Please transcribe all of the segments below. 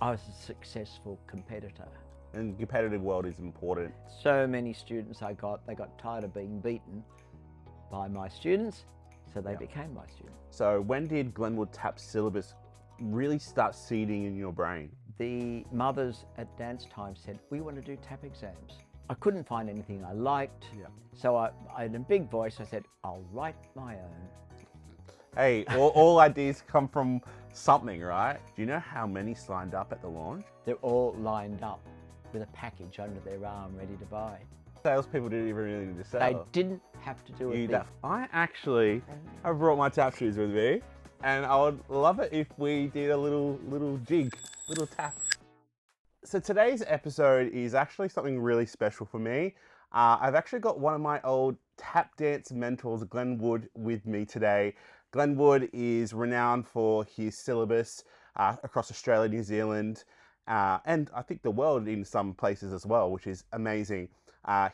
I was a successful competitor. And the competitive world is important. So many students they got tired of being beaten by my students, so they became my students. So when did Glenn Wood Tap Syllabus really start seeding in your brain? The mothers at dance time said, we want to do tap exams. I couldn't find anything I liked, so I in a big voice, I said, I'll write my own. Hey, all ideas come from something, right? Do you know how many signed up at the launch? They're all lined up with a package under their arm ready to buy. Salespeople didn't even really need to sell. They didn't have to do it big. I actually have brought my tap shoes with me, and I would love it if we did a little jig, little tap. So today's episode is actually something really special for me. I've actually got one of my old tap dance mentors, Glenn Wood, with me today. Glenn Wood is renowned for his syllabus across Australia, New Zealand, and I think the world in some places as well, which is amazing.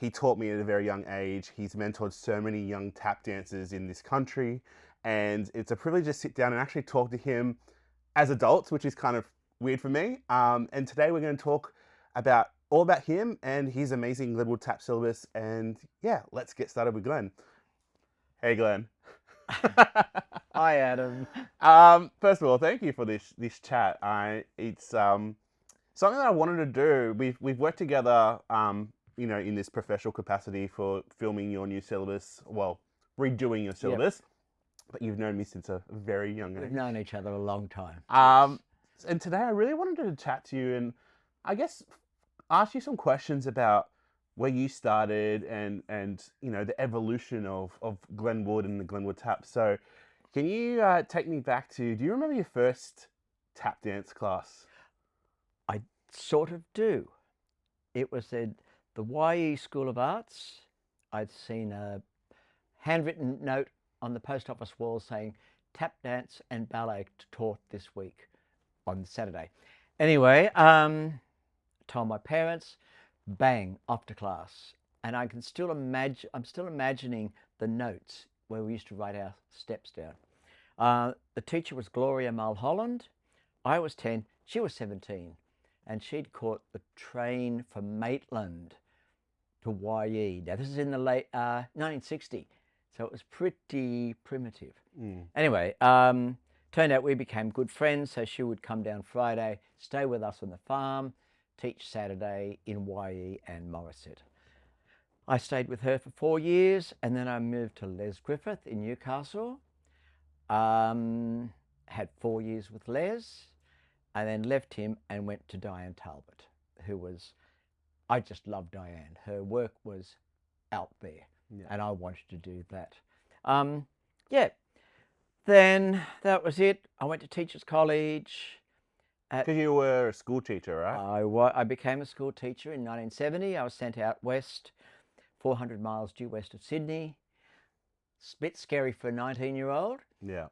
He taught me at a very young age. He's mentored so many young tap dancers in this country, and it's a privilege to sit down and actually talk to him as adults, which is kind of weird for me. And today we're going to talk all about him and his amazing Glenn Wood Tap Syllabus. And yeah, let's get started with Glenn. Hey, Glenn. Hi, Adam. First of all, thank you for this chat. It's something that I wanted to do. We've worked together, in this professional capacity for filming your new syllabus. Well, redoing your syllabus. But you've known me since a very young age. We've known each other a long time. And today I really wanted to chat to you and I guess ask you some questions about where you started and the evolution of Glenn Wood and the Glenn Wood Tap. So can you take me back to, do you remember your first tap dance class? I sort of do. It was at the YE School of Arts. I'd seen a handwritten note on the post office wall saying tap dance and ballet taught this week on Saturday. Anyway, told my parents, bang, off to class. And I can still imagine, I'm still imagining the notes where we used to write our steps down. The teacher was Gloria Mulholland. I was 10, she was 17. And she'd caught the train from Maitland to YE. Now this is in the late 1960. So it was pretty primitive. Anyway, turned out we became good friends. So she would come down Friday, stay with us on the farm, teach Saturday in YE and Morisset. I stayed with her for 4 years and then I moved to Les Griffith in Newcastle. Had 4 years with Les and then left him and went to Diane Talbot, I just loved Diane. Her work was out there and I wanted to do that. Then that was it. I went to Teachers College. Because you were a school teacher, right? I became a school teacher in 1970. I was sent out west, 400 miles due west of Sydney. It's a bit scary for a 19-year-old. Yeah.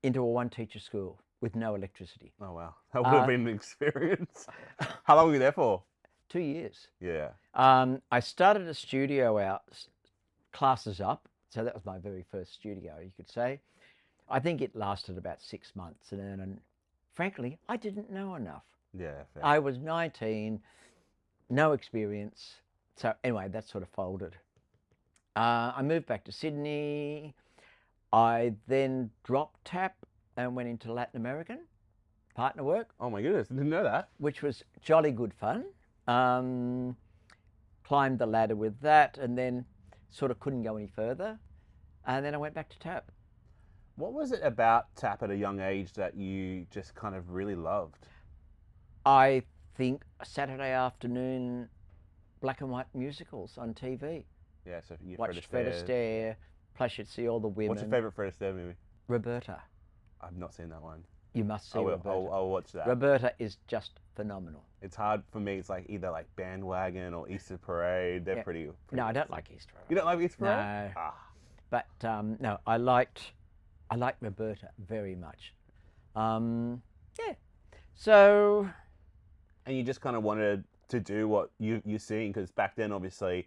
Into a one-teacher school with no electricity. Oh, wow. That would have been an experience. How long were you there for? 2 years. Yeah. I started a studio out, classes up. So that was my very first studio, you could say. I think it lasted about 6 months. And then, frankly, I didn't know enough. Yeah, fair. I was 19, no experience. So anyway, that sort of folded. I moved back to Sydney. I then dropped tap and went into Latin American partner work. Oh my goodness, I didn't know that. Which was jolly good fun. Climbed the ladder with that and then sort of couldn't go any further. And then I went back to tap. What was it about tap at a young age that you just kind of really loved? I think Saturday afternoon black and white musicals on TV. Yeah, so you watched Fred Astaire, plus you'd see all the women. What's your favourite Fred Astaire movie? Roberta. I've not seen that one. You must see Roberta. I'll watch that. Roberta is just phenomenal. It's hard for me. It's like either like Bandwagon or Easter Parade. They're pretty no, I don't like Easter Parade. You don't like Easter Parade? No. But no, I liked Roberta very much. So. And you just kind of wanted to do what you're seeing, because back then, obviously,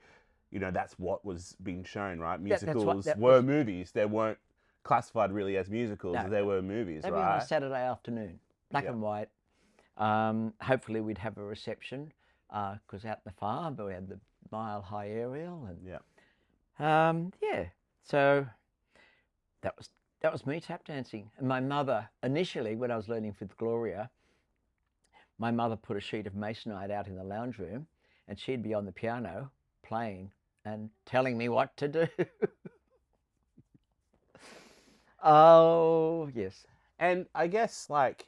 that's what was being shown, right? Musicals were movies. They weren't classified really as musicals. No, they were movies, right? They were on a Saturday afternoon, black and white. Hopefully we'd have a reception because out in the farm, but we had the mile high aerial and yeah. So that was me tap dancing. And my mother, initially when I was learning with Gloria, my mother put a sheet of masonite out in the lounge room and she'd be on the piano playing and telling me what to do. Oh, yes. And I guess like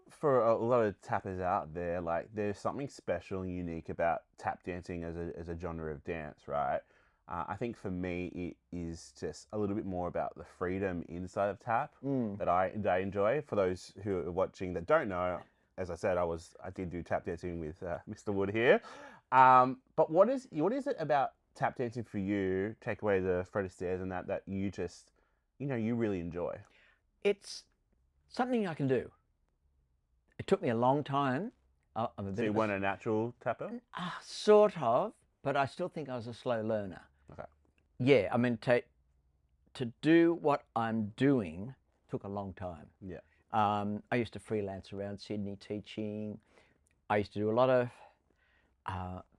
for a lot of tappers out there, like there's something special and unique about tap dancing as a genre of dance, right? I think for me, it is just a little bit more about the freedom inside of tap that I enjoy. For those who are watching that don't know, as I said, I did do tap dancing with Mr. Wood here. But what is it about tap dancing for you? Take away the Fred Astaire's and that you just, you really enjoy. It's something I can do. It took me a long time. I'm a bit So you of weren't a natural tapper? sort of, but I still think I was a slow learner. Okay. Yeah, I mean, to do what I'm doing took a long time. Yeah. I used to freelance around Sydney teaching. I used to do a lot of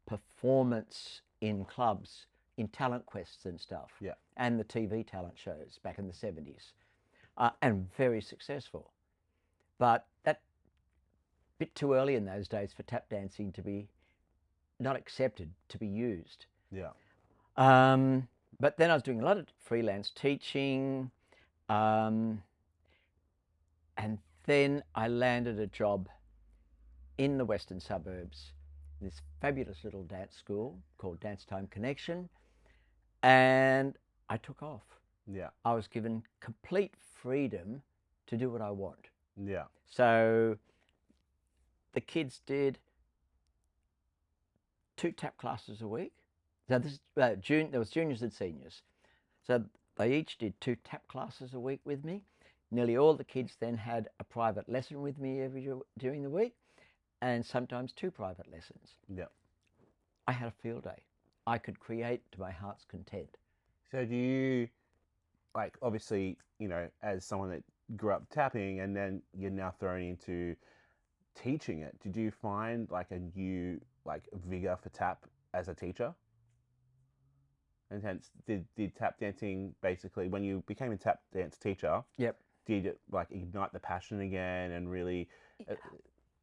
performance in clubs, in talent quests and stuff. Yeah. And the TV talent shows back in the 70s. And very successful. But that bit too early in those days for tap dancing to be not accepted, to be used. Yeah. But then I was doing a lot of freelance teaching, and then I landed a job in the western suburbs, this fabulous little dance school called Dance Time Connection, and I took off. Yeah. I was given complete freedom to do what I want. Yeah. So the kids did 2 tap classes a week. So this there was juniors and seniors. So they each did 2 tap classes a week with me. Nearly all the kids then had a private lesson with me during the week, and sometimes 2 private lessons. Yeah. I had a field day. I could create to my heart's content. So do you, like, obviously, as someone that grew up tapping and then you're now thrown into teaching it, did you find like a new vigor for tap as a teacher? And hence, did tap dancing basically, when you became a tap dance teacher, Yep. did it like ignite the passion again and really?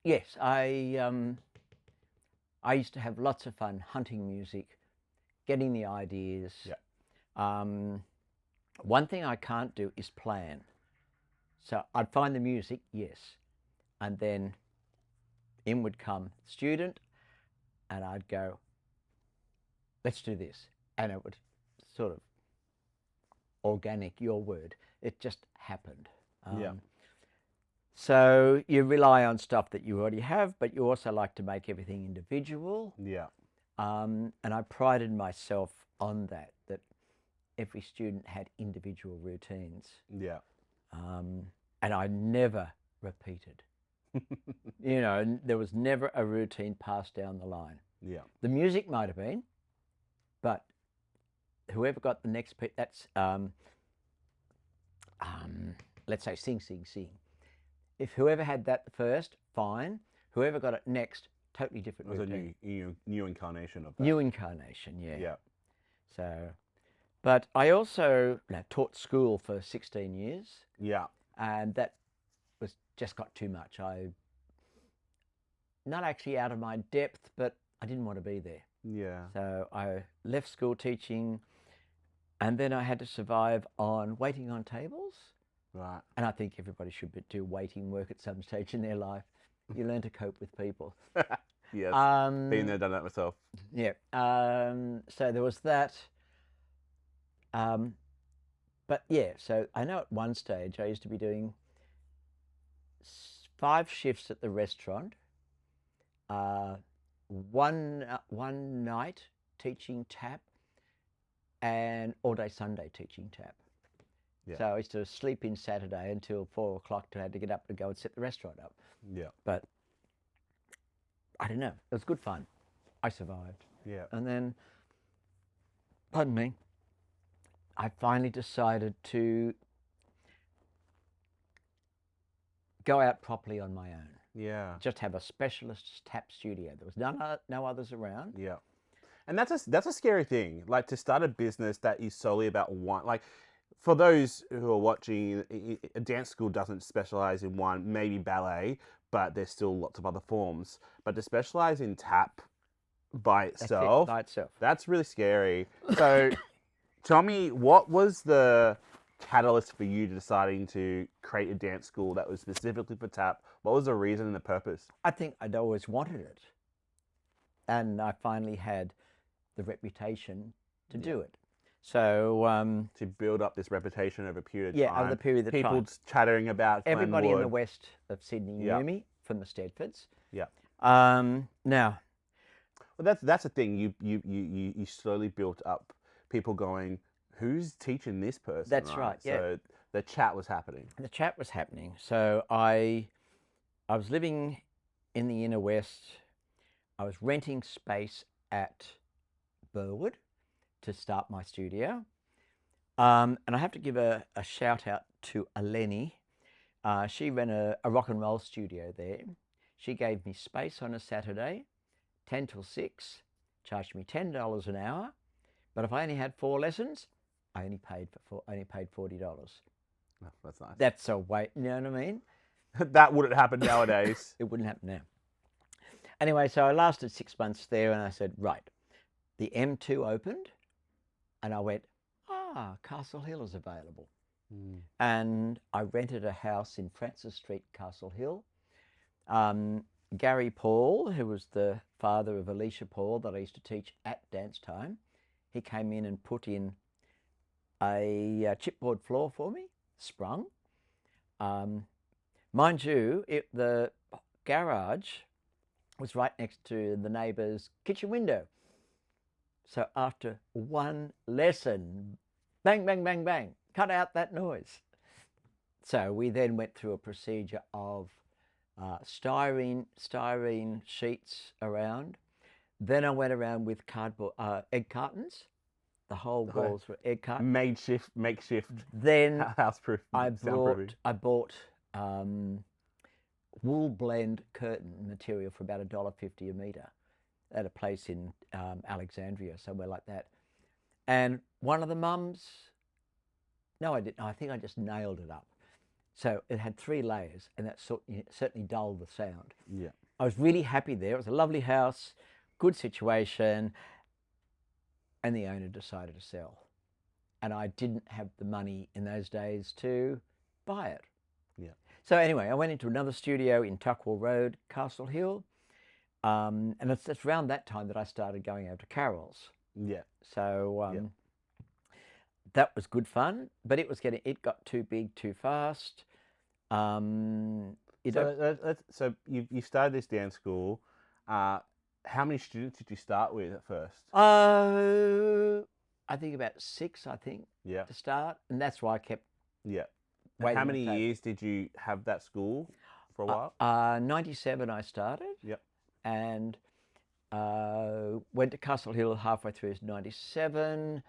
Yes, I used to have lots of fun hunting music, getting the ideas. Yeah. One thing I can't do is plan. So I'd find the music, yes, and then in would come the student, and I'd go, let's do this. And it would sort of organic, your word, it just happened. Yeah. So you rely on stuff that you already have, but you also like to make everything individual. Yeah. And I prided myself on that every student had individual routines. Yeah. And I never repeated. There was never a routine passed down the line. Yeah. The music might have been, but whoever got the next bit, that's, let's say sing, sing, sing. If whoever had that first, fine. Whoever got it next, totally different It was routine. a new incarnation of that. New incarnation, yeah. Yeah. So, but I also taught school for 16 years. Yeah. And that was just got too much. Not actually out of my depth, but I didn't want to be there. Yeah. So I left school teaching, and then I had to survive on waiting on tables. Right. And I think everybody should do waiting work at some stage in their life. You learn to cope with people. Yes. Been there, done that myself. Yeah. So there was that. But yeah, so I know at one stage I used to be doing 5 shifts at the restaurant, one night teaching tap, and all day Sunday teaching tap. Yeah. So I used to sleep in Saturday until 4 o'clock to have to get up and go and set the restaurant up. Yeah. But I don't know, it was good fun. I survived. Yeah. And then, pardon me, I finally decided to go out properly on my own. Yeah. Just have a specialist tap studio. There was no others around. Yeah. And that's a scary thing. Like to start a business that is solely about one. Like for those who are watching, a dance school doesn't specialize in one, maybe ballet, but there's still lots of other forms. But to specialize in tap by That's it, itself, by itself. that's really scary. So tell me, what was the catalyst for you deciding to create a dance school that was specifically for tap? What was the reason and the purpose? I think I'd always wanted it. And I finally had the reputation to do it. So To build up this reputation over a period of time. over the period of People time. chattering about Glenn Everybody in the Wood. west of Sydney Yeah. knew me from the Stedfords. Yeah. Now, Well, that's the thing. You slowly built up people going, who's teaching this person? That's right, yeah. So the chat was happening. the chat was happening. So I was living in the inner west. I was renting space at Burwood to start my studio. And I have to give a shout out to Eleni. She ran a rock and roll studio there. She gave me space on a Saturday, 10 till 6, charged me $10 an hour. But if I only had 4 lessons, I only paid $40. Oh, that's nice. That's a way, you know what I mean? That wouldn't happen nowadays. It wouldn't happen now. Anyway, so I lasted 6 months there and I said, right, the M2 opened and I went, Castle Hill is available. And I rented a house in Francis Street, Castle Hill. Gary Paul, who was the father of Alicia Paul that I used to teach at dance time, he came in and put in a chipboard floor for me, sprung. Mind you, the garage was right next to the neighbour's kitchen window. So after one lesson, bang, bang, bang, bang, cut out that noise. So we then went through a procedure of styrene sheets around. Then I went around with cardboard egg cartons. The whole walls were egg cartons. Makeshift. Then Houseproof. I soundproofing. bought wool blend curtain material for about $1.50 a metre at a place in Alexandria, somewhere like that. And one of the mums, no, I didn't. I think I just nailed it up. So it had 3 layers, and that certainly dulled the sound. Yeah. I was really happy there. It was a lovely house, good situation, and the owner decided to sell. And I didn't have the money in those days to buy it. Yeah. So anyway, I went into another studio in Tuckwell Road, Castle Hill. And it's around that time that I started going over to Carol's. Yeah. So that was good fun, but it got too big too fast. So you started this dance school. How many students did you start with at first? I think about 6, Yeah. to start. And that's why I kept Yeah. And waiting. how many years did you have that school for a while? 97 I started. Yep. And went to Castle Hill halfway through 97,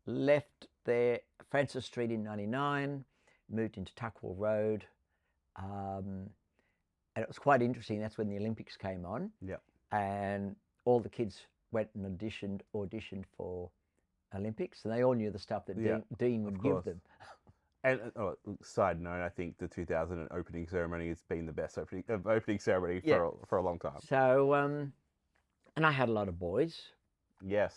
left there, Francis Street in 99, moved into Tuckwell Road. And it was quite interesting. That's when the Olympics came on. Yep. And all the kids went and auditioned for Olympics, and they all knew the stuff that Dean would give them. And side note, I think the 2000 opening ceremony has been the best opening ceremony for a long time. So, and I had a lot of boys. Yes.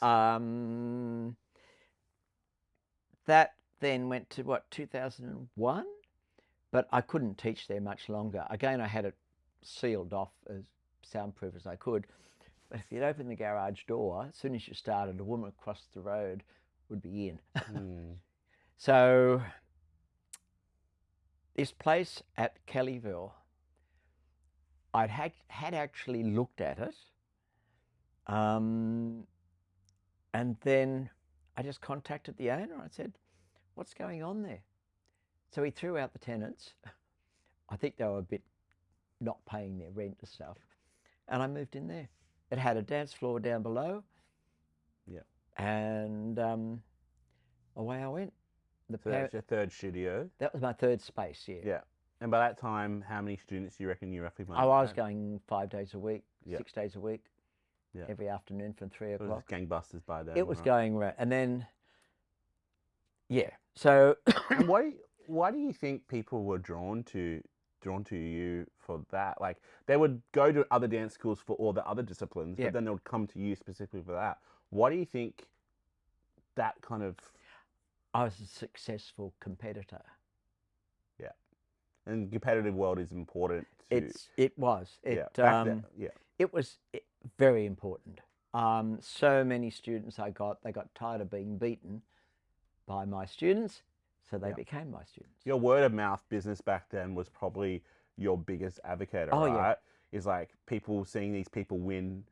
That then went to 2001, but I couldn't teach there much longer. Again, I had it sealed off as soundproof as I could. But if you'd open the garage door, as soon as you started, a woman across the road would be in. So this place at Kellyville, I'd had actually looked at it. And then I just contacted the owner. I said, what's going on there? So he threw out the tenants. I think they were a bit not paying their rent and stuff. And I moved in there. It had a dance floor down below. Yeah. And away I went. So that's your third studio. That was my third space, yeah. Yeah. And by that time, how many students do you reckon you roughly? I was going 5 days a week, Yeah. 6 days a week, Yeah. every afternoon from 3 It was o'clock. gangbusters by then. It was right? going around, and then so And why do you think people were drawn to you for that? Like they would go to other dance schools for all the other disciplines, Yeah. but then they would come to you specifically for that. Why do you think that kind of? I was a successful competitor. And competitive world is important. It was back then, it was very important. So many students they got tired of being beaten by my students, so they became my students. Your word of mouth business back then was probably your biggest advocate, Oh, right? yeah. Is like people seeing these people win,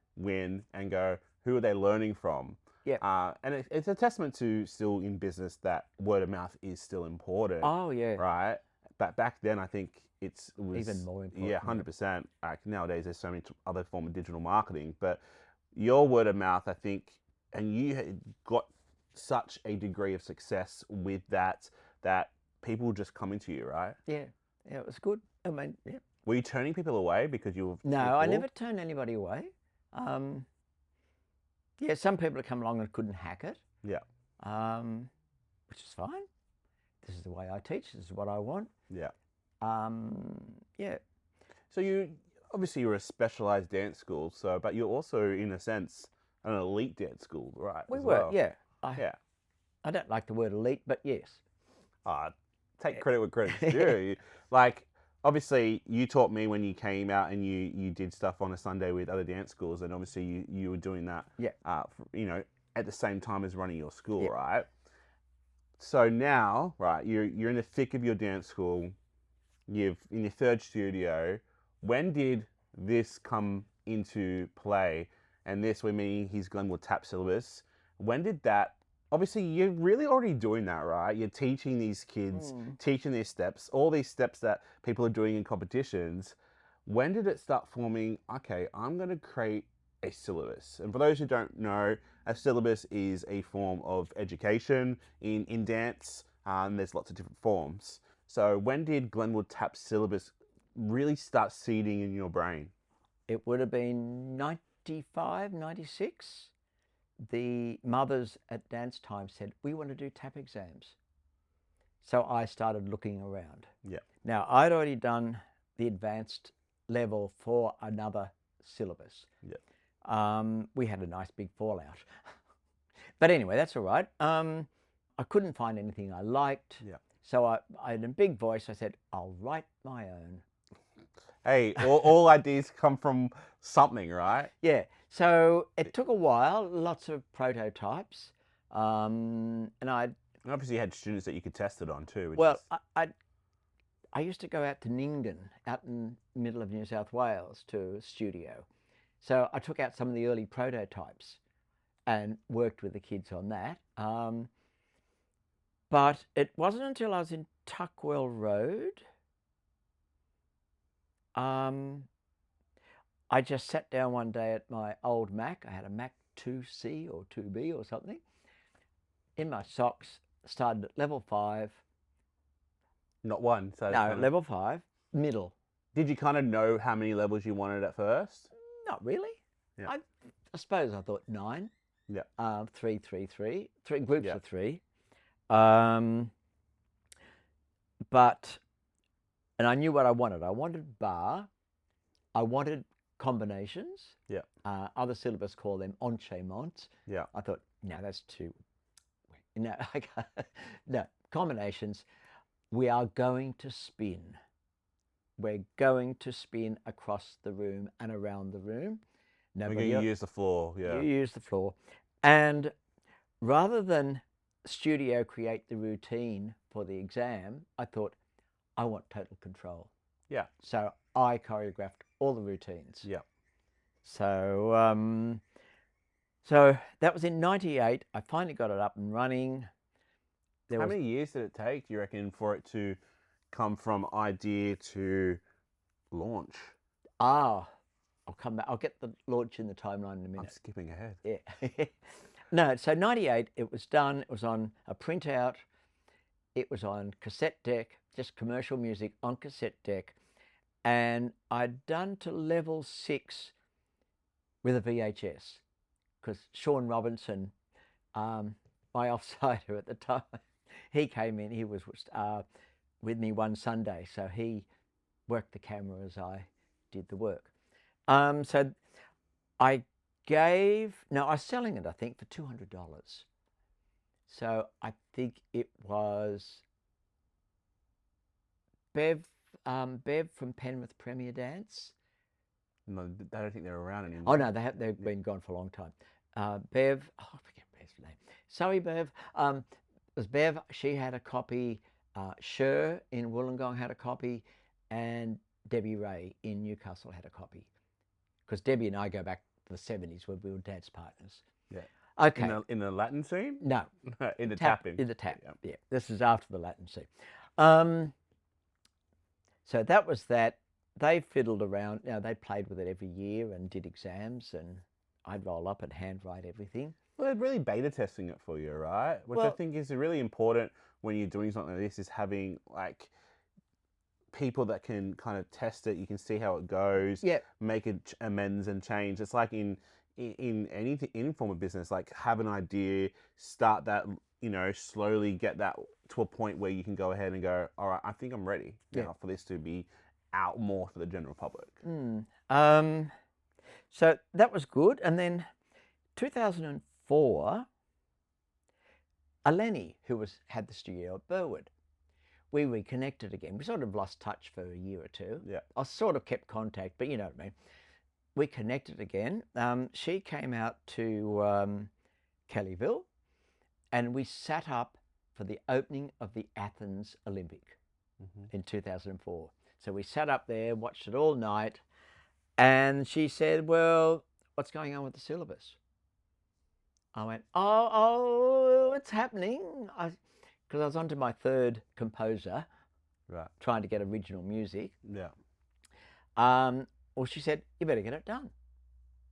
and go, who are they learning from? Yeah. And it's a testament to still in business that word of mouth is still important. Oh yeah. Right. But back then, I think it was Even more important. Yeah, 100%. Like nowadays, there's so many other form of digital marketing, but your word of mouth, I think, and you had got such a degree of success with that people just coming to you, right? Yeah, it was good. I mean, yeah. Were you turning people away because you were? No, I never turned anybody away. Yeah, some people have come along and couldn't hack it. Yeah. Which is fine. This is the way I teach. This is what I want. Yeah. Yeah. So you obviously you're a specialized dance school, but you're also in a sense an elite dance school, right? We as were, well? yeah. Yeah. I don't like the word elite, but yes. Take credit where credit's due. Like, obviously, you taught me when you came out and you did stuff on a Sunday with other dance schools, and obviously you were doing that. Yeah. At the same time as running your school, Yeah. right? So now, right, you're in the thick of your dance school. You've in your third studio. When did this come into play? And this, we mean his Glenn Wood Tap Syllabus. When did that? Obviously, you're really already doing that, right? You're teaching these kids, teaching these steps, all these steps that people are doing in competitions. When did it start forming, okay, I'm going to create a syllabus? And for those who don't know, a syllabus is a form of education in dance. There's lots of different forms. So when did Glenn Wood Tap Syllabus really start seeding in your brain? It would have been 95, 96. The mothers at dance time said, we want to do tap exams. So I started looking around. Yeah. Now, I'd already done the advanced level for another syllabus. Yeah. We had a nice big fallout. But anyway, that's all right. I couldn't find anything I liked. Yeah. So I in a big voice, I said, I'll write my own. Hey, all ideas come from something, right? Yeah. So it took a while, lots of prototypes. And And obviously you had students that you could test it on too. I used to go out to Nyngan, out in the middle of New South Wales, to a studio. So I took out some of the early prototypes and worked with the kids on that. But it wasn't until I was in Tuckwell Road. I just sat down one day at my old Mac. I had a Mac 2C or 2B or something. In my socks, started at level 5. Not one. So No, level 5, middle. Did you kind of know how many levels you wanted at first? Not really. Yeah. I suppose I thought 9. Yeah. 3, 3, 3. 3 groups Yeah. of 3. And I knew what I wanted. I wanted bar. I wanted combinations. Yeah. Other syllabus call them enchaînements. Yeah. I thought, no, that's too. No, no, combinations. We are going to spin. We're going to spin across the room and around the room. We're going to use the floor. Yeah. You use the floor. And rather than studio create the routine for the exam, I thought, I want total control. Yeah. So I choreographed all the routines. Yeah. So so that was in 98. I finally got it up and running. How many years did it take, do you reckon, for it to come from idea to launch? I'll come back. I'll get the launch in the timeline in a minute. I'm skipping ahead. Yeah. No, so 98, it was done. It was on a printout. It was on cassette deck. just commercial music on cassette deck. And I'd done to level 6 with a VHS because Sean Robinson, my offsider at the time, he came in, he was with me one Sunday. So he worked the camera as I did the work. So I was selling it, I think, for $200. So I think it was Bev from Penrith Premier Dance. No, I don't think they're around anymore. Oh no, they've been gone for a long time. Bev, I forget Bev's name. Sorry, Bev. It was Bev. She had a copy. Sher in Wollongong had a copy, and Debbie Ray in Newcastle had a copy. Because Debbie and I go back to the 70s where we were dance partners. Yeah. Okay. In the Latin scene? No. In the tapping. In the tap. Yeah. This is after the Latin scene. So that was that. They fiddled around. They played with it every year and did exams, and I'd roll up and handwrite everything. Well, they're really beta testing it for you, right? Which I think is really important when you're doing something like this, is having like people that can kind of test it. You can see how it goes. Yeah. Make amends and change. It's like in anything, any form of business, like have an idea, start that, slowly get that to a point where you can go ahead and go, all right, I think I'm ready now for this to be out more for the general public. So that was good. And then 2004, Eleni, who had the studio at Burwood, we reconnected again. We sort of lost touch for a year or two. Yeah. I sort of kept contact, but you know what I mean. We connected again. She came out to Kellyville, and we sat up for the opening of the Athens Olympic in 2004. So we sat up there, watched it all night, and she said, well, what's going on with the syllabus? I went, oh, it's happening. Because I was onto my third composer, right, trying to get original music. Yeah. Well, she said, you better get it done.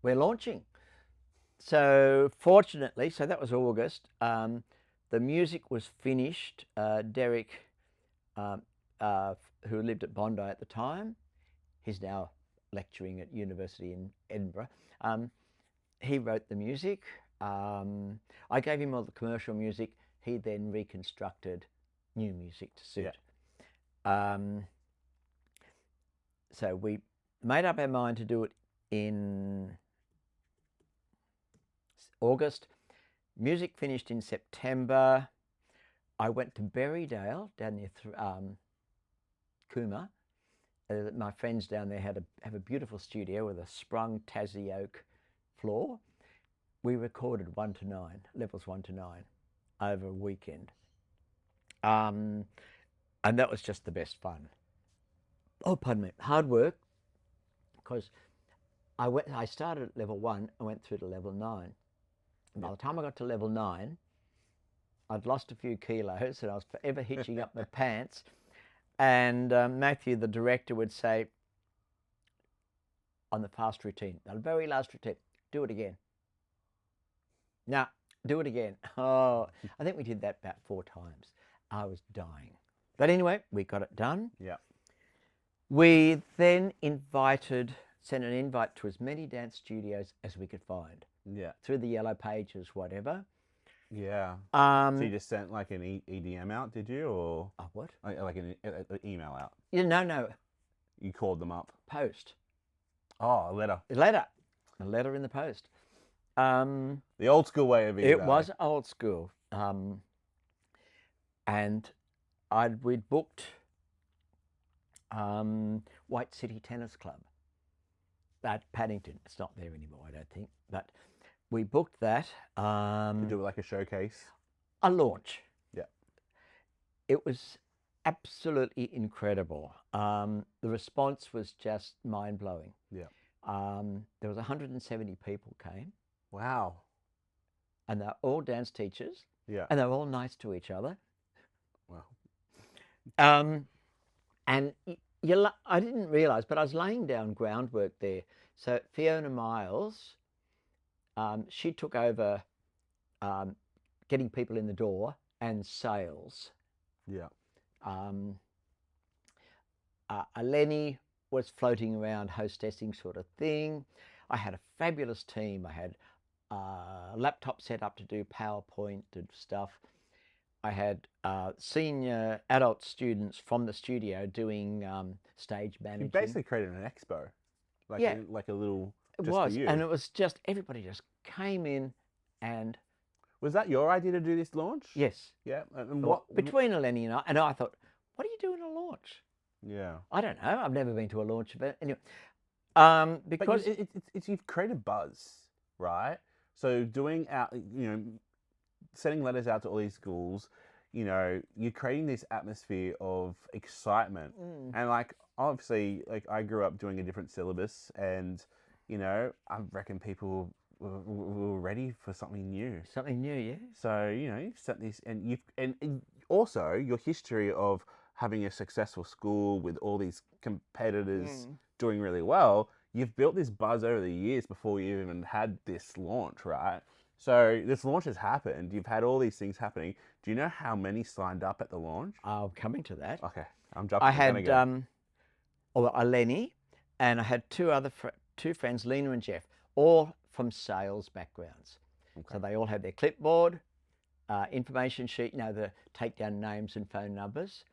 We're launching. So fortunately, so that was August. The music was finished. Derek, who lived at Bondi at the time, he's now lecturing at university in Edinburgh. He wrote the music. I gave him all the commercial music. He then reconstructed new music to suit. Yeah. So we made up our mind to do it in August. Music finished in September. I went to Berrydale down near Cooma. My friends down there have a beautiful studio with a sprung Tassie oak floor. We recorded 1 to 9, levels 1 to 9, over a weekend. And that was just the best fun. Oh, pardon me, hard work, because I started at level 1 and went through to level 9. And by the time I got to level 9, I'd lost a few kilos and I was forever hitching up my pants. And Matthew, the director, would say on the fast routine, the very last routine, do it again. Now, do it again. Oh, I think we did that about 4 times. I was dying. But anyway, we got it done. Yeah. We then sent an invite to as many dance studios as we could find. Yeah. Through the yellow pages, whatever. Yeah. So you just sent like an EDM out, did you, or what? Like an email out? Yeah, no. You called them up. Post. Oh, a letter. A letter in the post. The old school way of it was old school. And we'd booked White City Tennis Club at Paddington. It's not there anymore, I don't think. But we booked that. To do like a showcase? A launch. Yeah. It was absolutely incredible. The response was just mind-blowing. Yeah. There was 170 people came. Wow. And they're all dance teachers. Yeah. And they're all nice to each other. Wow. And I didn't realise, but I was laying down groundwork there. So Fiona Miles, she took over getting people in the door and sales. Yeah. Eleni was floating around hostessing sort of thing. I had a fabulous team. I had a laptop set up to do PowerPoint and stuff. I had senior adult students from the studio doing stage You managing. basically created an expo, like Yeah. like a little. It Just was, for you. and it was just everybody just came in, and Was that your idea to do this launch? yes, Yeah. And what? between Eleni and I thought, what do you do in a launch? Yeah. I don't know. I've never been to a launch event anyway. But Because it's you've created buzz, right? So doing out, sending letters out to all these schools, you're creating this atmosphere of excitement. And like, obviously, like I grew up doing a different syllabus, and I reckon people were ready for something new. something new, yeah. So you've set this, and and also your history of having a successful school with all these competitors doing really well. You've built this buzz over the years before you even had this launch, right? So this launch has happened. You've had all these things happening. Do you know how many signed up at the launch? I'm coming to that. Okay, I'm jumping. I had Eleni, and I had two friends, Lena and Jeff, all from sales backgrounds. Okay. So they all had their clipboard, information sheet, the take down names and phone numbers.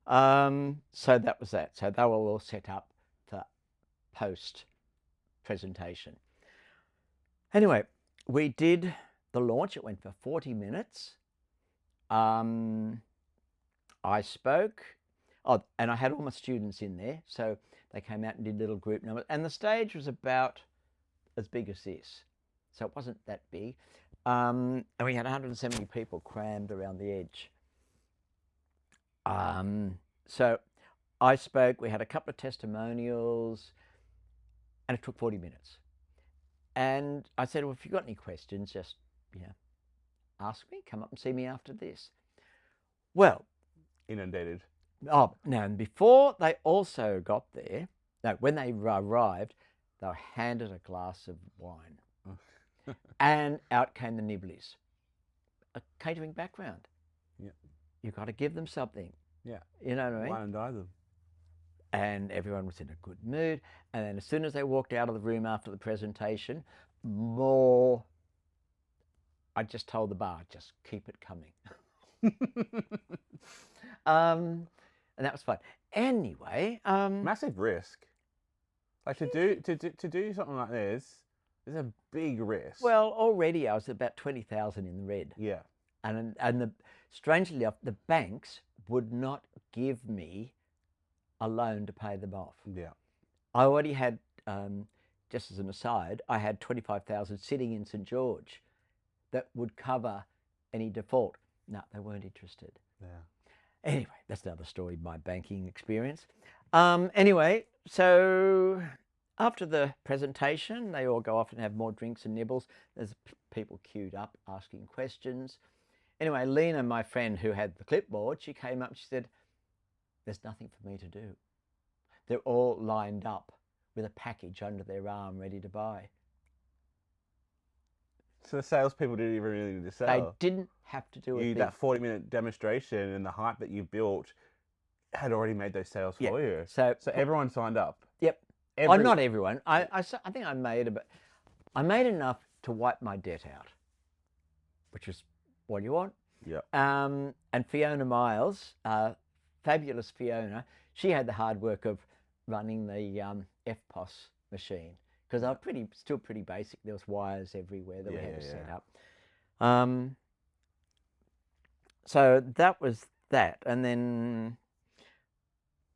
So that was that. So they were all set up for post presentation. Anyway, we did the launch. It went for 40 minutes. I spoke. Oh, and I had all my students in there. So they came out and did little group numbers. And the stage was about as big as this. So it wasn't that big. And we had 170 people crammed around the edge. So I spoke, we had a couple of testimonials, and it took 40 minutes. And I said, well, if you've got any questions, just, ask me, come up and see me after this. Well, Inundated. oh, no, and before they also got there, when they arrived, they were handed a glass of wine. And out came the nibblies. A catering background. Yeah. You've got to give them something. Yeah. You know what I mean? Wine and dine them. And everyone was in a good mood. And then as soon as they walked out of the room after the presentation, I just told the bar, just keep it coming. And that was fun. Anyway, Massive risk. Like to do something like this is a big risk. well, already I was about 20,000 in the red. Yeah. And strangely enough, the banks would not give me a loan to pay them off. Yeah. I already had, just as an aside, I had 25,000 sitting in St. George that would cover any default. No, they weren't interested. Yeah. Anyway, that's another story, my banking experience. Anyway, so after the presentation, they all go off and have more drinks and nibbles. There's people queued up asking questions. Anyway, Lena, my friend who had the clipboard, she came up, she said, there's nothing for me to do. They're all lined up with a package under their arm ready to buy. So the salespeople didn't even really need to sell. They didn't have to do a thing. That 40-minute demonstration and the hype that you built had already made those sales for you. So everyone signed up. Yep. Oh, not everyone. I think I made enough to wipe my debt out, which is what you want. Yeah. And Fiona Miles, fabulous Fiona, she had the hard work of running the FPOS machine because they were still pretty basic. There was wires everywhere that we had to set up. So that was that, and then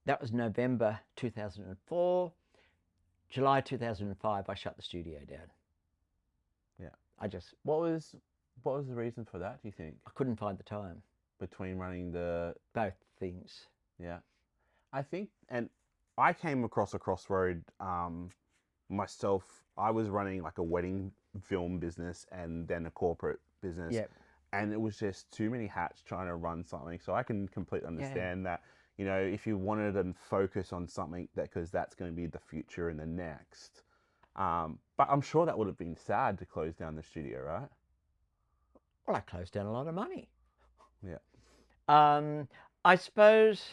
that was November 2004. July 2005, I shut the studio down. Yeah. What was the reason for that, do you think? I couldn't find the time. Between running both things. Yeah. I think, and I came across a crossroad myself. I was running like a wedding film business and then a corporate business. Yep. And it was just too many hats trying to run something. So I can completely understand that, if you wanted to focus on something because that's going to be the future and the next. But I'm sure that would have been sad to close down the studio, right? Well, I closed down a lot of money. Yeah. I suppose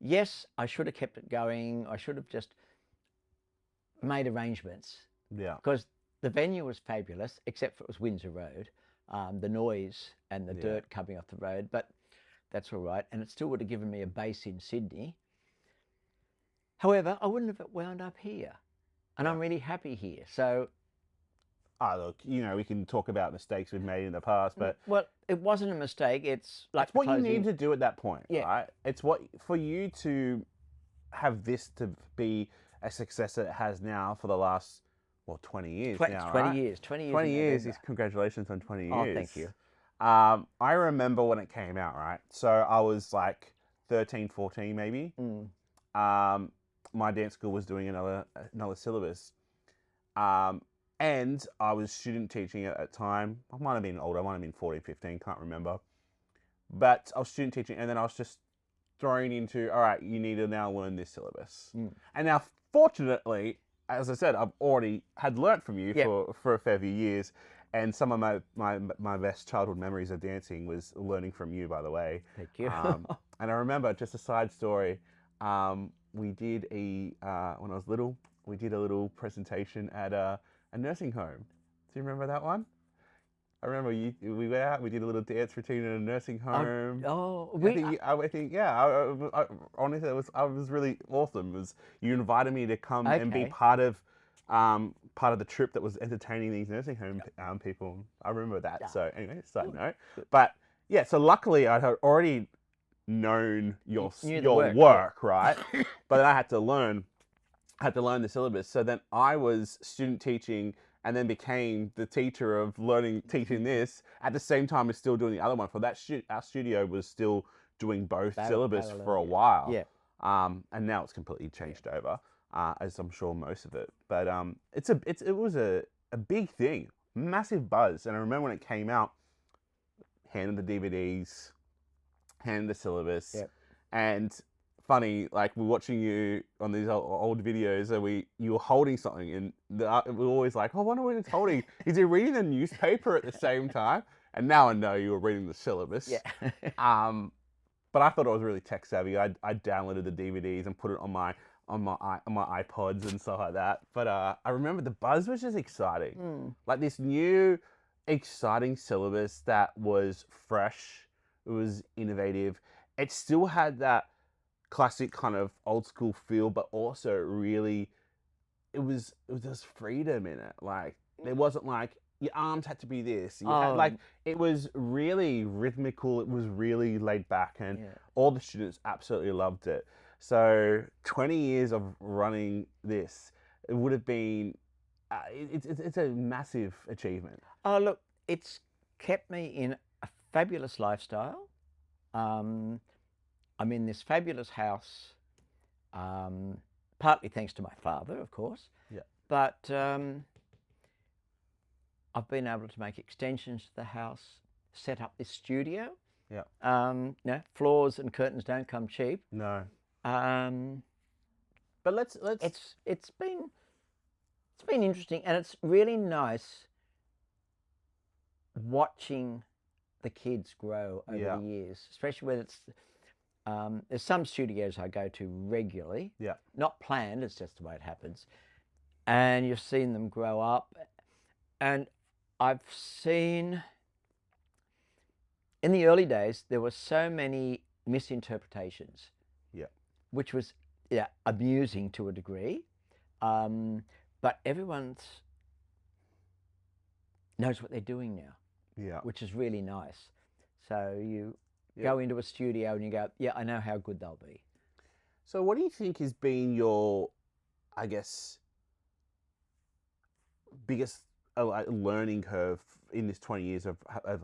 Yes, I should have kept it going. I should have just made arrangements Yeah. because the venue was fabulous, except for it was Windsor Road, the noise and the Yeah. dirt coming off the road, but that's all right. And it still would have given me a base in Sydney. However, I wouldn't have wound up here. And I'm really happy here. So, Look, we can talk about mistakes we've made in the past, but well, it wasn't a mistake. It's like it's what you closing- need to do at that point, Yeah. right? It's what for you to have this to be a success that it has now for the last 20 years now, 20 right? years. 20 years. 20 in years November. is congratulations on 20 years. Oh, thank you. I remember when it came out, right? So I was like 13, 14 maybe. My dance school was doing another syllabus. And I was student teaching at that time. I might have been older. I might have been 14, 15, can't remember. But I was student teaching, and then I was just thrown into, all right, you need to now learn this syllabus. And now, fortunately, as I said, I've already had learnt from you for a fair few years. And some of my best childhood memories of dancing was learning from you, by the way. Thank you. And I remember, just a side story, we did when I was little, we did a little presentation at a nursing home. Do you remember that one? I remember we went out, we did a little dance routine in a nursing home. I think, honestly, it was really awesome. It was, you invited me to come and be part of the trip that was entertaining these nursing home people. I remember that. Yeah. So anyway, side note. But yeah, so luckily I had already known your work, right? But then I had to learn the syllabus. So then I was student teaching and then became the teacher of teaching this at the same time as still doing the other one. For that, our studio was still doing both syllabus for a while. Yeah. And now it's completely changed over, as I'm sure most of it. But it was a big thing, massive buzz. And I remember when it came out, handed the DVDs, handed the syllabus, and funny, like we're watching you on these old videos, and you were holding something, and we're always like, oh, I wonder what he's holding. Is he reading the newspaper at the same time? And now I know you were reading the syllabus. Yeah. But I thought I was really tech savvy. I downloaded the DVDs and put it on my iPods and stuff like that. But I remember the buzz was just exciting. Like this new, exciting syllabus that was fresh. It was innovative. It still had that classic kind of old school feel, but also really, it was just freedom in it. Like it wasn't like your arms had to be this. It was really rhythmical. It was really laid back, and all the students absolutely loved it. So 20 years of running this, it would have been, it's a massive achievement. Oh, look, it's kept me in a fabulous lifestyle. I'm in this fabulous house, partly thanks to my father, of course. Yeah. But I've been able to make extensions to the house, set up this studio. Yeah. Floors and curtains don't come cheap. No. But let's. It's been interesting, and it's really nice watching the kids grow over the years, especially when it's. There's some studios I go to regularly. Yeah. Not planned, it's just the way it happens. And you've seen them grow up. And I've seen, in the early days, there were so many misinterpretations. Yeah. Which was amusing to a degree. But everyone knows what they're doing now. Yeah. Which is really nice. So you go into a studio and you go, I know how good they'll be. So what do you think has been your, I guess, biggest learning curve in this 20 years of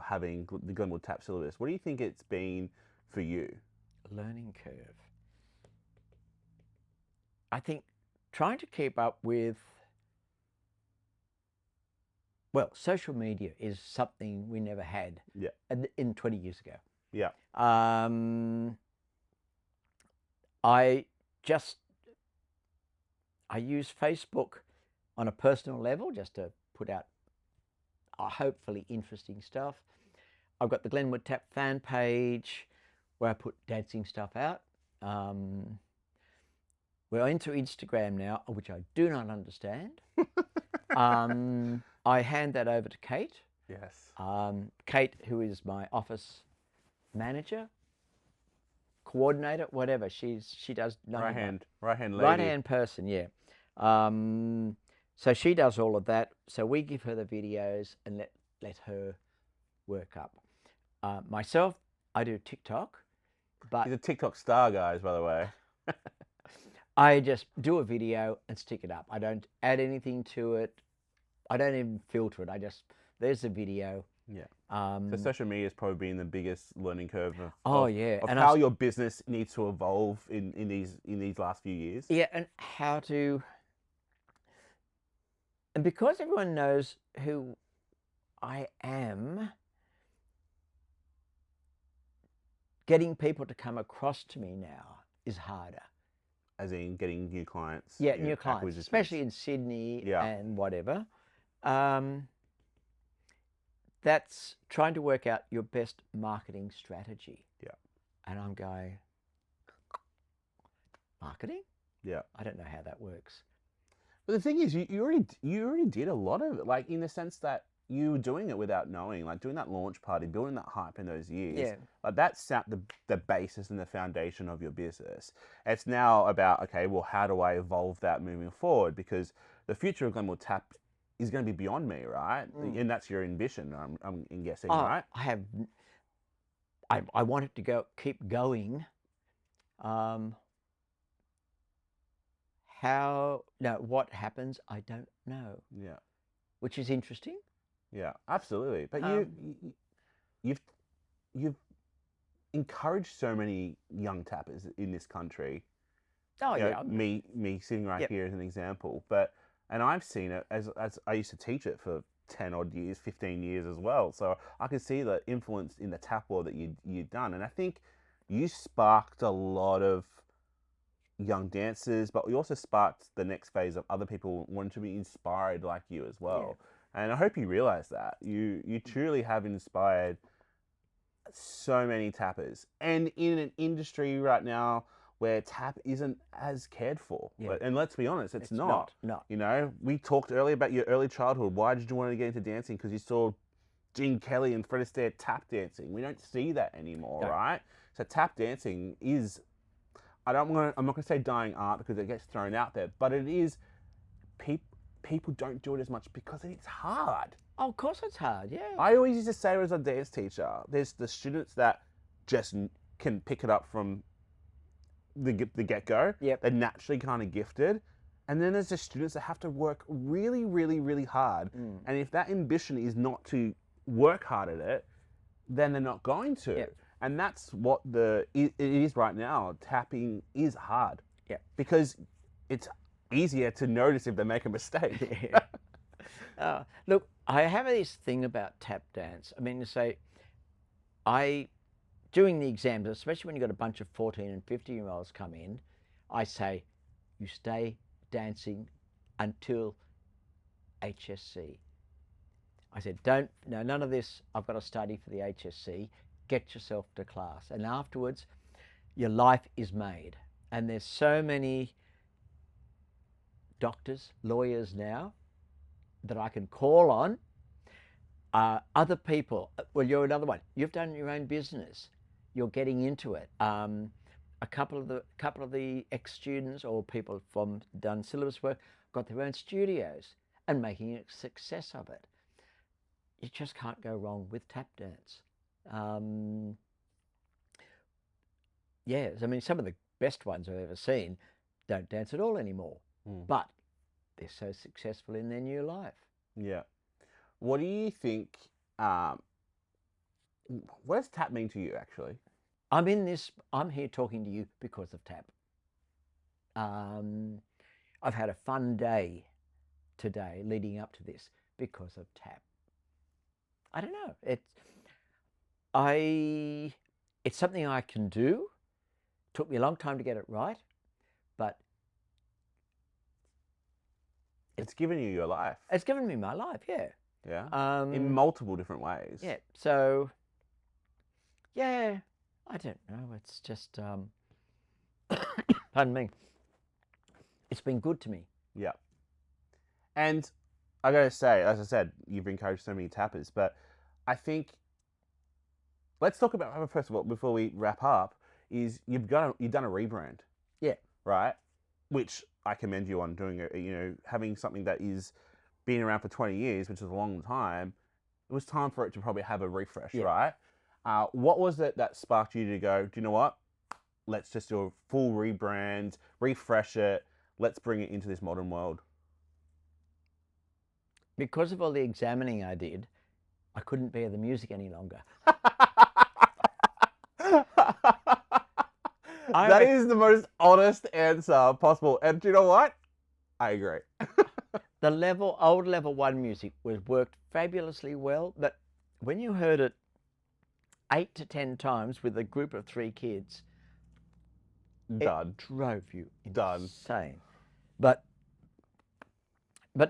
having the Glenn Wood Tap Syllabus? What do you think it's been for you? Learning curve. I think trying to keep up with, social media is something we never had in 20 years ago. Yeah. I use Facebook on a personal level just to put out hopefully interesting stuff. I've got the Glenn Wood Tap fan page where I put dancing stuff out. We're into Instagram now, which I do not understand. I hand that over to Kate. Yes. Kate, who is my office manager, coordinator, whatever. She does Right hand lady. right hand person, yeah. So she does all of that. So we give her the videos and let her work up. Myself, I do TikTok, but He's a TikTok star, guys, by the way. I just do a video and stick it up. I don't add anything to it. I don't even filter it. There's the video. Yeah. So social media has probably been the biggest learning curve of and how your business needs to evolve in these last few years. Yeah, and and because everyone knows who I am, getting people to come across to me now is harder. As in getting new clients. Yeah, new clients, especially in Sydney and whatever. That's trying to work out your best marketing strategy. Yeah. And I'm going, marketing? Yeah. I don't know how that works. But the thing is, you already did a lot of it, like in the sense that you were doing it without knowing, like doing that launch party, building that hype in those years. Yeah. Like that set the basis and the foundation of your business. It's now about, okay, well, how do I evolve that moving forward? Because the future of Glenn Wood Tap is going to be beyond me, right? And that's your ambition, I'm guessing, right? I want it to keep going. What happens, I don't know. Yeah. Which is interesting. Yeah, absolutely. But you've encouraged so many young tappers in this country. Oh, yeah. Me sitting right here as an example. And I've seen it as I used to teach it for 10 odd years, 15 years as well. So I can see the influence in the tap world that you've done. And I think you sparked a lot of young dancers, but we also sparked the next phase of other people wanting to be inspired like you as well. Yeah. And I hope you realize that. You truly have inspired so many tappers. And in an industry right now where tap isn't as cared for. Yeah. And let's be honest, it's not. No. You know, we talked earlier about your early childhood. Why did you want to get into dancing? Because you saw Gene Kelly and Fred Astaire tap dancing. We don't see that anymore, right? So tap dancing is, I'm not going to say dying art because it gets thrown out there, but it is, people don't do it as much because it's hard. Oh, of course it's hard, yeah. I always used to say as a dance teacher, there's the students that just can pick it up from the get-go. Yep. They're naturally kind of gifted. And then there's the students that have to work really, really, really hard. And if that ambition is not to work hard at it, then they're not going to. Yep. And that's what it is right now. Tapping is hard. Yeah. Because it's easier to notice if they make a mistake. Look, I have this thing about tap dance. I mean, to say, doing the exams, especially when you've got a bunch of 14 and 15-year-olds come in, I say, you stay dancing until HSC. I said, none of this, I've got to study for the HSC. Get yourself to class. And afterwards, your life is made. And there's so many doctors, lawyers now that I can call on. Other people, well, you're another one. You've done your own business. You're getting into it. A couple of the ex-students or people from done syllabus work got their own studios and making a success of it. You just can't go wrong with tap dance. Yes, I mean, some of the best ones I've ever seen don't dance at all anymore, but they're so successful in their new life. Yeah. What do you think, what does tap mean to you, actually? I'm here talking to you because of tap. I've had a fun day today leading up to this because of tap. I don't know. It's something I can do. Took me a long time to get it right, but it's given you your life. It's given me my life, yeah. Yeah. In multiple different ways. Yeah. So, yeah, I don't know. It's just, pardon me, it's been good to me. Yeah. And I gotta say, as I said, you've encouraged so many tappers, but I think let's talk about first of all before we wrap up. Is you've done a rebrand, Yeah. right? Which I commend you on doing. Having something that is been around for 20 years, which is a long time. It was time for it to probably have a refresh, Yeah. right? What was it that sparked you to go, do you know what? Let's just do a full rebrand, refresh it. Let's bring it into this modern world. Because of all the examining I did, I couldn't bear the music any longer. That is the most honest answer possible. And do you know what? I agree. The old level 1 music worked fabulously well, but when you heard it 8 to 10 times with a group of 3 kids, Done. it drove you Done. insane. But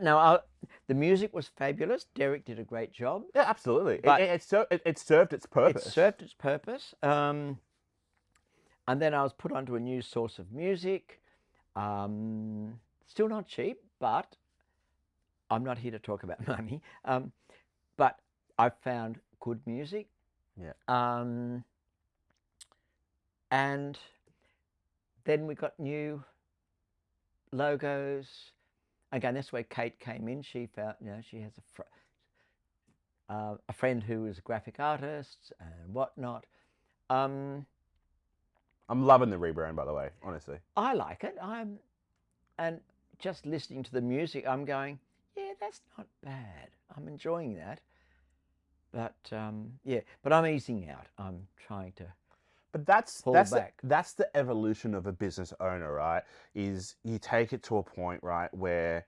no, the music was fabulous. Derek did a great job. Yeah, absolutely. But it served its purpose. It served its purpose. And then I was put onto a new source of music. Still not cheap, but I'm not here to talk about money. But I found good music. Yeah. And then we got new logos. Again, that's where Kate came in. She found, she has a friend who is a graphic artist and whatnot. I'm loving the rebrand, by the way, honestly. I like it. And just listening to the music, I'm going, yeah, that's not bad. I'm enjoying that. But but I'm easing out. I'm trying to. But that's back. That's the evolution of a business owner, right? Is you take it to a point, right, where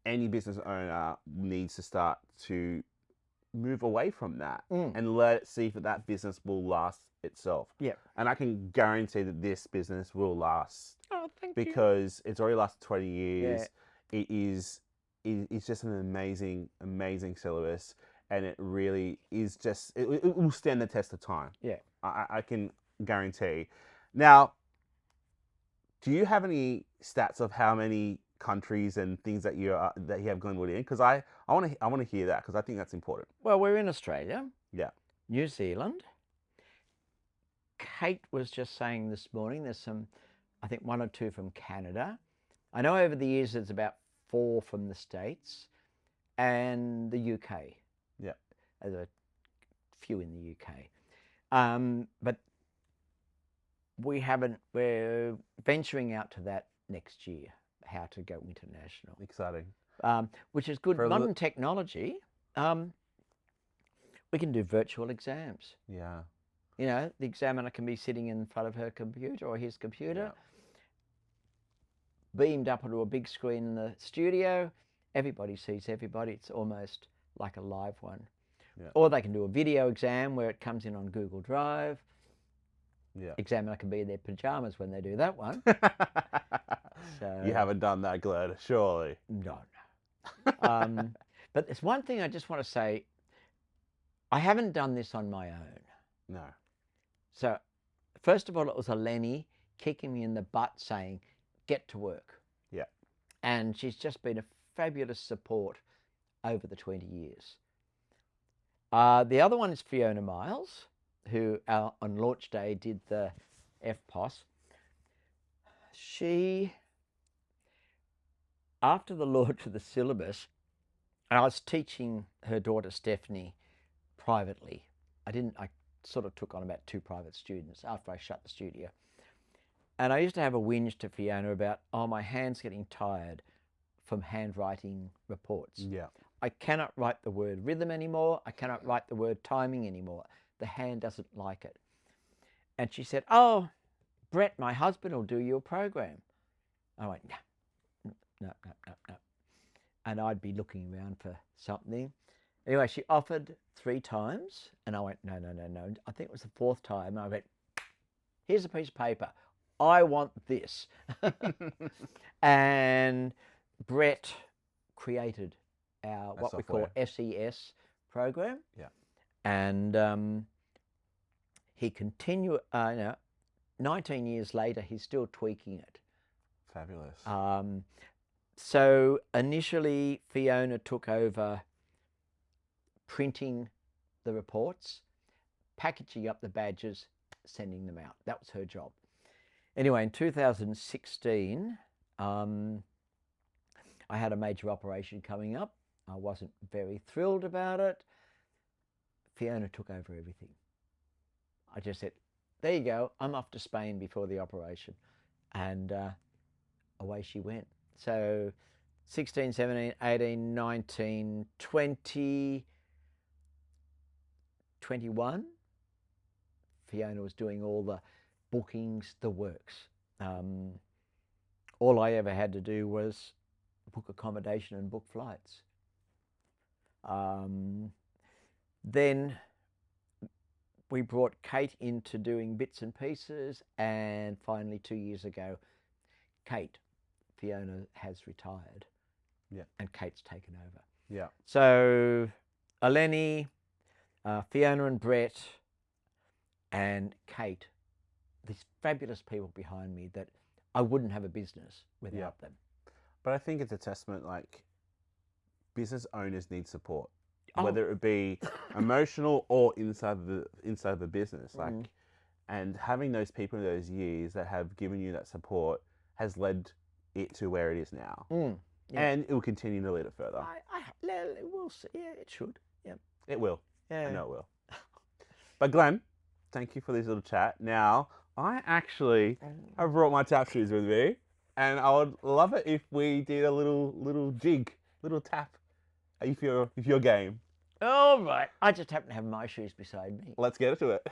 any business owner needs to start to move away from that and let it see if that business will last itself. Yeah. And I can guarantee that this business will last. Oh, thank you. Because it's already lasted 20 years. Yeah. It's just an amazing syllabus, and it really is just it will stand the test of time. Yeah. I can guarantee. Now, do you have any stats of how many countries and things that you have Glenn Wood in? Because I want to hear that, because I think that's important. Well, we're in Australia. Yeah. New Zealand. Kate was just saying this morning there's some, I think 1 or 2 from Canada. I know over the years there's about 4 from the States and the UK. Yeah. There's a few in the UK. But we're venturing out to that next year, how to go international. Exciting. Which is good. Modern technology, we can do virtual exams. Yeah. The examiner can be sitting in front of her computer or his computer, beamed up onto a big screen in the studio. Everybody sees everybody. It's almost like a live one. Yeah. Or they can do a video exam where it comes in on Google Drive. Yeah. Examiner can be in their pajamas when they do that one. So, you haven't done that, Glenn, surely. No. But there's one thing I just want to say. I haven't done this on my own. No. So, first of all, it was a Lenny kicking me in the butt saying, get to work. Yeah. And she's just been a fabulous support over the 20 years. The other one is Fiona Miles, who on launch day did the FPOS. She, after the launch of the syllabus, I was teaching her daughter Stephanie privately. I sort of took on about 2 private students after I shut the studio. And I used to have a whinge to Fiona about, my hand's getting tired from handwriting reports. Yeah. I cannot write the word rhythm anymore. I cannot write the word timing anymore. The hand doesn't like it. And she said, Brett, my husband will do your program. I went, no. And I'd be looking around for something. Anyway, she offered 3 times, and I went, no. I think it was the 4th time. I went, here's a piece of paper. I want this. And Brett created our what software we call SES program. Yeah. And he continued, 19 years later, he's still tweaking it. Fabulous. So initially, Fiona took over printing the reports, packaging up the badges, sending them out. That was her job. Anyway, in 2016, I had a major operation coming up. I wasn't very thrilled about it. Fiona took over everything. I just said, there you go, I'm off to Spain before the operation. And away she went. So 16, 17, 18, 19, 20, 21, Fiona was doing all the bookings, the works. All I ever had to do was book accommodation and book flights. Then we brought Kate into doing bits and pieces, and finally 2 years ago, Fiona has retired. Yeah. And Kate's taken over. Yeah. So Eleni, Fiona and Brett and Kate, these fabulous people behind me that I wouldn't have a business without them. But I think it's a testament, like, business owners need support, Oh. whether it be emotional or inside the business. Like, and having those people in those years that have given you that support has led it to where it is now. Yeah. And it will continue to lead it further. We'll see. Yeah, it should. Yeah. It will. Yeah. I know it will. But Glenn, thank you for this little chat. Now, I actually have brought my tap shoes with me, and I would love it if we did a little jig, little tap, if you're game. All right. I just happen to have my shoes beside me. Let's get into it.